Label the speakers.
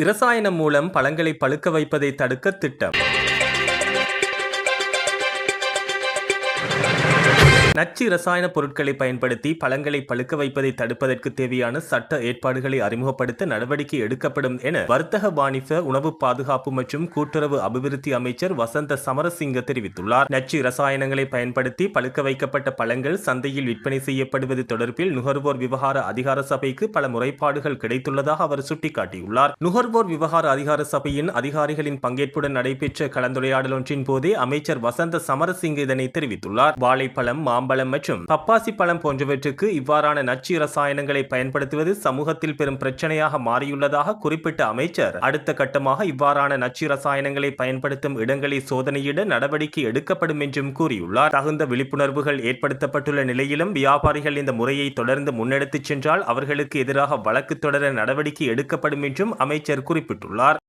Speaker 1: இரசாயனம் மூலம் பழங்களை பழுக்க வைப்பதை தடுக்க திட்டம். நச்சு இரசாயன பொருட்களை பயன்படுத்தி பழங்களை பழுக்க வைப்பதை தடுப்பதற்கு தேவையான சட்ட ஏற்பாடுகளை அறிமுகப்படுத்த நடவடிக்கை எடுக்கப்படும் என வர்த்தக வாணிப உணவு பாதுகாப்பு மற்றும் கூட்டுறவு அபிவிருத்தி அமைச்சர் வசந்த சமரசிங்க தெரிவித்துள்ளார். நச்சு இரசாயனங்களை பயன்படுத்தி பழுக்க வைக்கப்பட்ட பழங்கள் சந்தையில் விற்பனை செய்யப்படுவது தொடர்பில் நுகர்வோர் விவகார அதிகார சபைக்கு பல முறைப்பாடுகள் கிடைத்துள்ளதாக அவர் சுட்டிக்காட்டியுள்ளார். நுகர்வோர் விவகார அதிகார சபையின் அதிகாரிகளின் பங்கேற்புடன் நடைபெற்ற கலந்துரையாடல் ஒன்றின் போதே அமைச்சர் வசந்த சமரசிங்க இதனை தெரிவித்துள்ளார். வாழைப்பழம், மாம்பழம் மற்றும் பப்பாசி பழம் போன்றவற்றுக்கு இவ்வாறான நச்சு இரசாயனங்களை பயன்படுத்துவது சமூகத்தில் பெரும் பிரச்சனையாக மாறியுள்ளதாக குறிப்பிட்ட அமைச்சர் அடுத்த கட்டமாக இவ்வாறான நச்சு இரசாயனங்களை பயன்படுத்தும் இடங்களை சோதனையிட நடவடிக்கை எடுக்கப்படும் என்றும் கூறியுள்ளார். தகுந்த விழிப்புணர்வுகள் ஏற்படுத்தப்பட்டுள்ள நிலையிலும் வியாபாரிகள் இந்த முறையை தொடர்ந்து முன்னெடுத்துச் சென்றால் அவர்களுக்கு எதிராக வழக்கு தொடர நடவடிக்கை எடுக்கப்படும் என்றும் அமைச்சர் குறிப்பிட்டுள்ளார்.